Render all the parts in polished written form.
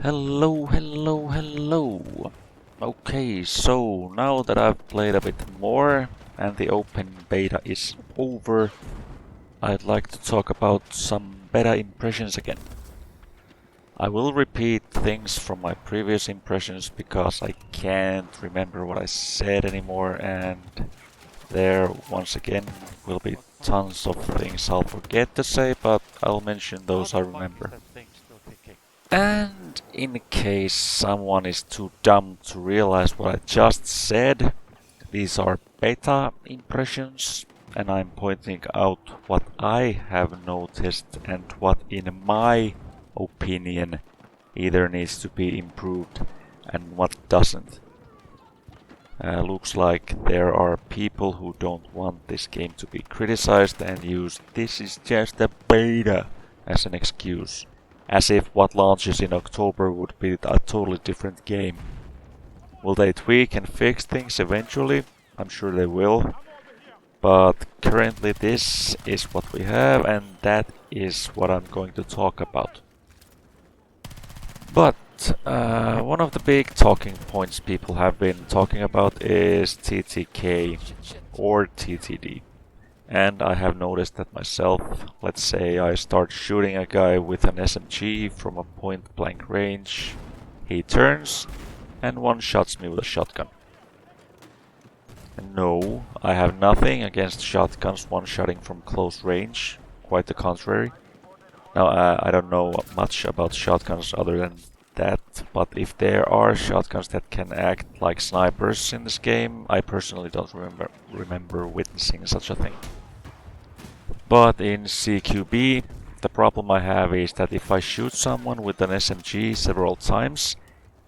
Hello, hello, hello. Okay, so now that I've played a bit more and the open beta is over, I'd like to talk about some beta impressions again. I will repeat things from my previous impressions because I can't remember what I said anymore, and there once again will be tons of things I'll forget to say, but I'll mention those I remember. And in case someone is too dumb to realize what I just said, these are beta impressions, and I'm pointing out what I have noticed and what, in my opinion, either needs to be improved and what doesn't. Looks like there are people who don't want this game to be criticized and use "this is just a beta" as an excuse. As if what launches in October would be a totally different game. Will they tweak and fix things eventually? I'm sure they will. But currently this is what we have, and that is what I'm going to talk about. But one of the big talking points people have been talking about is TTK or TTD. And I have noticed that myself. Let's say I start shooting a guy with an SMG from a point blank range. He turns and one-shots me with a shotgun. And no, I have nothing against shotguns one-shotting from close range. Quite the contrary. Now I don't know much about shotguns other than that, but if there are shotguns that can act like snipers in this game, I personally don't remember witnessing such a thing. But in CQB, the problem I have is that if I shoot someone with an SMG several times,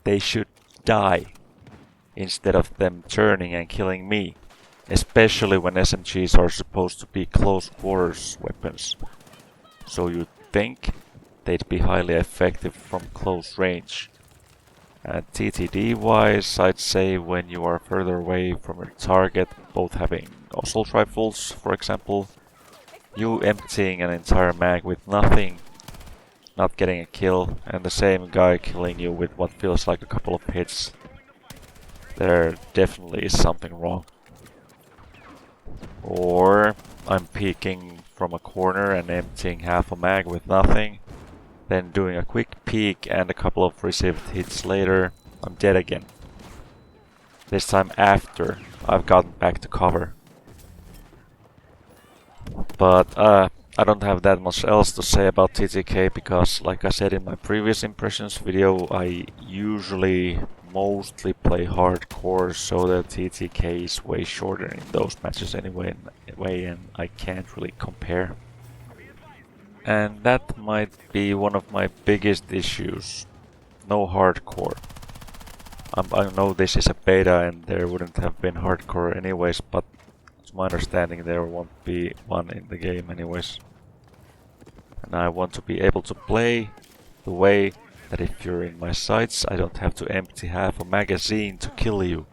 they should die instead of them turning and killing me, especially when SMGs are supposed to be close quarters weapons. So you'd think they'd be highly effective from close range. And TTD wise, I'd say when you are further away from your target, both having assault rifles, for example, you emptying an entire mag with nothing, not getting a kill, and the same guy killing you with what feels like a couple of hits, there definitely is something wrong. Or I'm peeking from a corner and emptying half a mag with nothing, then doing a quick peek and a couple of received hits later, I'm dead again. This time after I've gotten back to cover. But I don't have that much else to say about TTK because, like I said in my previous impressions video, I usually mostly play hardcore, so the TTK is way shorter in those matches anyway, and I can't really compare. And that might be one of my biggest issues. No hardcore. I know this is a beta and there wouldn't have been hardcore anyways, but to my understanding there won't be one in the game anyways. And I want to be able to play the way that if you're in my sights, I don't have to empty half a magazine to kill you.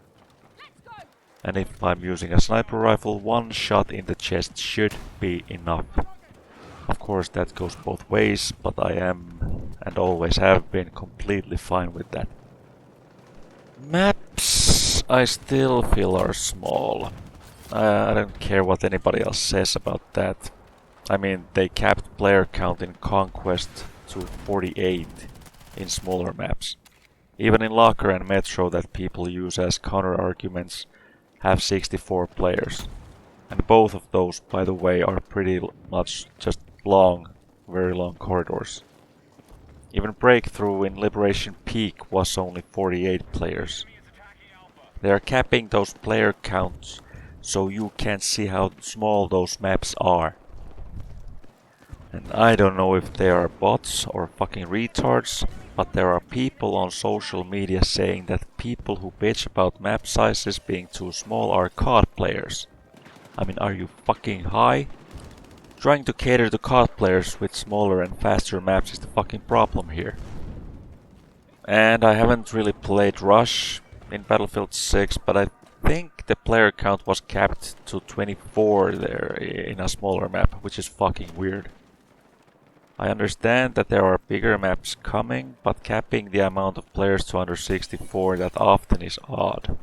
And if I'm using a sniper rifle, one shot in the chest should be enough. Of course that goes both ways, but I am, and always have been, completely fine with that. Maps, I still feel are small. I don't care what anybody else says about that. I mean, they capped player count in Conquest to 48 in smaller maps. Even in Locker and Metro that people use as counter-arguments have 64 players. And both of those, by the way, are pretty much just long, very long corridors. Even Breakthrough in Liberation Peak was only 48 players. They are capping those player counts so you can't see how small those maps are. And I don't know if they are bots or fucking retards, but there are people on social media saying that people who bitch about map sizes being too small are COD players. I mean, are you fucking high? Trying to cater to COD players with smaller and faster maps is the fucking problem here. And I haven't really played Rush in Battlefield 6, but I think the player count was capped to 24 there in a smaller map, which is fucking weird. I understand that there are bigger maps coming, but capping the amount of players to under 64 that often is odd.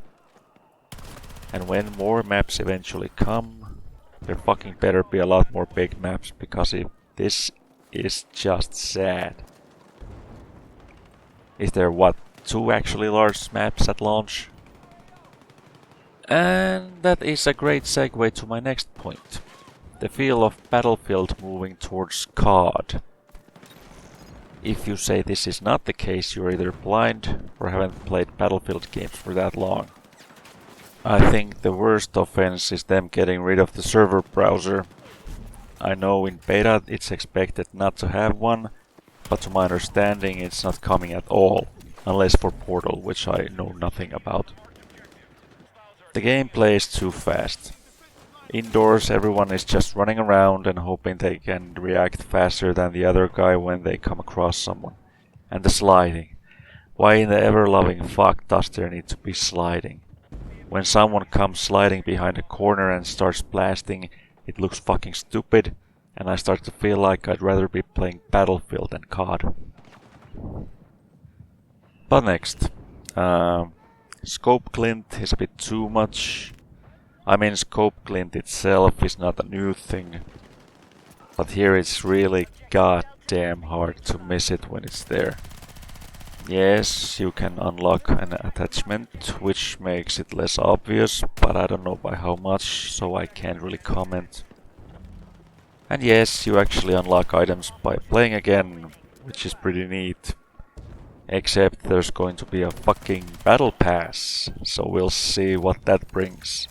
And when more maps eventually come, there fucking better be a lot more big maps, because if this is just sad. Is there what, 2 actually large maps at launch? And that is a great segue to my next point. The feel of Battlefield moving towards COD. If you say this is not the case, you're either blind or haven't played Battlefield games for that long. I think the worst offense is them getting rid of the server browser. I know in beta it's expected not to have one, but to my understanding it's not coming at all, unless for Portal, which I know nothing about. The gameplay is too fast. Indoors everyone is just running around and hoping they can react faster than the other guy when they come across someone. And the sliding. Why in the ever-loving fuck does there need to be sliding? When someone comes sliding behind a corner and starts blasting, it looks fucking stupid, and I start to feel like I'd rather be playing Battlefield than COD. But next. Scope glint is a bit too much. I mean, scope glint itself is not a new thing, but here it's really goddamn hard to miss it when it's there. Yes, you can unlock an attachment, which makes it less obvious, but I don't know by how much, so I can't really comment. And yes, you actually unlock items by playing again, which is pretty neat. Except there's going to be a fucking battle pass, so we'll see what that brings.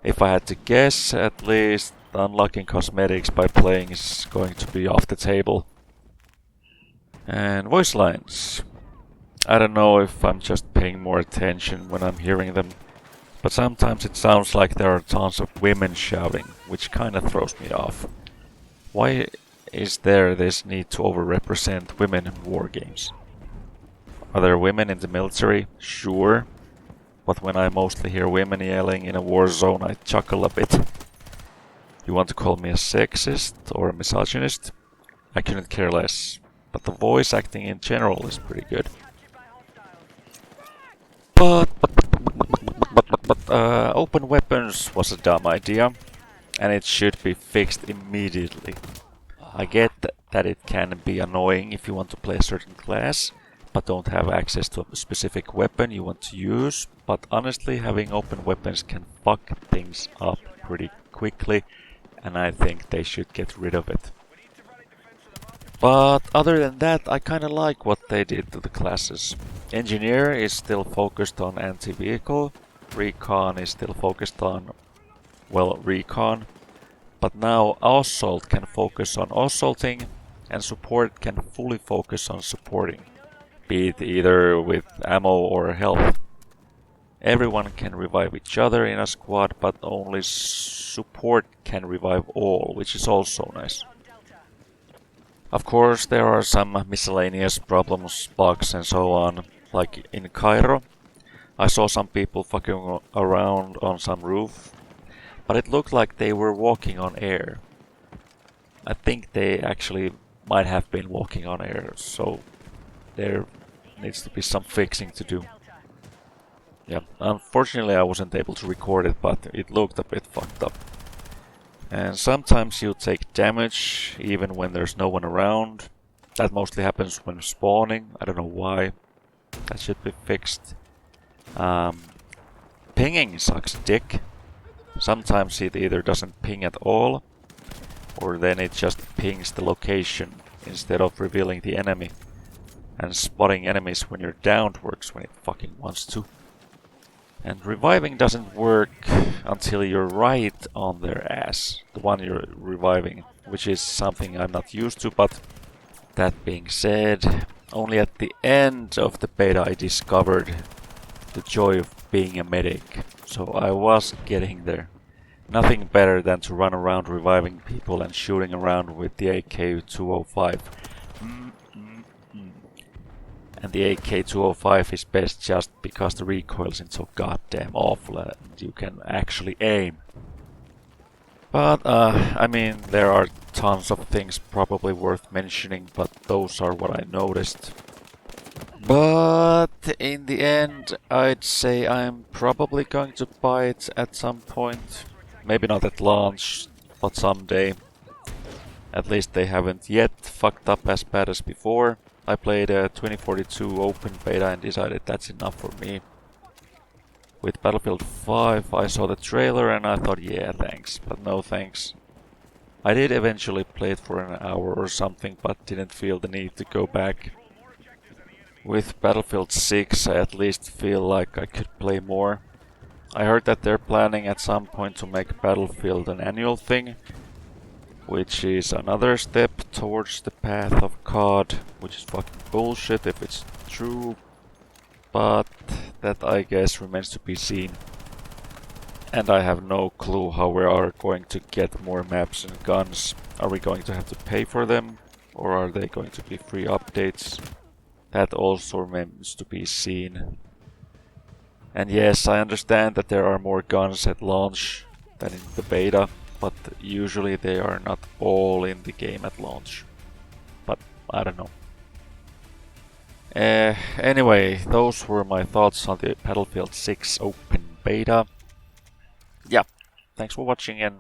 If I had to guess, at least unlocking cosmetics by playing is going to be off the table. And voice lines. I don't know if I'm just paying more attention when I'm hearing them, but sometimes it sounds like there are tons of women shouting, which kinda throws me off. Why is there this need to overrepresent women in war games? Are there women in the military? Sure. But when I mostly hear women yelling in a war zone, I chuckle a bit. You want to call me a sexist or a misogynist? I couldn't care less. But the voice acting in general is pretty good. But open weapons was a dumb idea, and it should be fixed immediately. I get that it can be annoying if you want to play a certain class, but don't have access to a specific weapon you want to use, but honestly having open weapons can fuck things up pretty quickly, and I think they should get rid of it. But other than that, I kinda like what they did to the classes. Engineer is still focused on anti-vehicle, Recon is still focused on, well, Recon, but now Assault can focus on assaulting, and Support can fully focus on supporting. Be it either with ammo or health. Everyone can revive each other in a squad, but only support can revive all, which is also nice. Of course, there are some miscellaneous problems, bugs and so on, like in Cairo. I saw some people fucking around on some roof, but it looked like they were walking on air. I think they actually might have been walking on air, so there needs to be some fixing to do. Yeah, unfortunately I wasn't able to record it, but it looked a bit fucked up. And sometimes you take damage even when there's no one around. That mostly happens when spawning, I don't know why. That should be fixed. Pinging sucks dick. Sometimes it either doesn't ping at all, or then it just pings the location instead of revealing the enemy. And spotting enemies when you're downed works when it fucking wants to. And reviving doesn't work until you're right on their ass, the one you're reviving, which is something I'm not used to, but that being said, only at the end of the beta I discovered the joy of being a medic, so I was getting there. Nothing better than to run around reviving people and shooting around with the AK-205. And the AK-205 is best just because the recoil isn't so goddamn awful and you can actually aim. But, I mean, there are tons of things probably worth mentioning, but those are what I noticed. But in the end, I'd say I'm probably going to buy it at some point. Maybe not at launch, but someday. At least they haven't yet fucked up as bad as before. I played a 2042 open beta and decided that's enough for me. With Battlefield 5, I saw the trailer and I thought, yeah, thanks, but no thanks. I did eventually play it for an hour or something, but didn't feel the need to go back. With Battlefield 6, I at least feel like I could play more. I heard that they're planning at some point to make Battlefield an annual thing, which is another step towards the path of COD, which is fucking bullshit if it's true, but that I guess remains to be seen. And I have no clue how we are going to get more maps and guns. Are we going to have to pay for them, or are they going to be free updates? That also remains to be seen. And yes, I understand that there are more guns at launch than in the beta, but usually they are not all in the game at launch. But I don't know. Anyway, those were my thoughts on the Battlefield 6 open beta. Yeah, thanks for watching and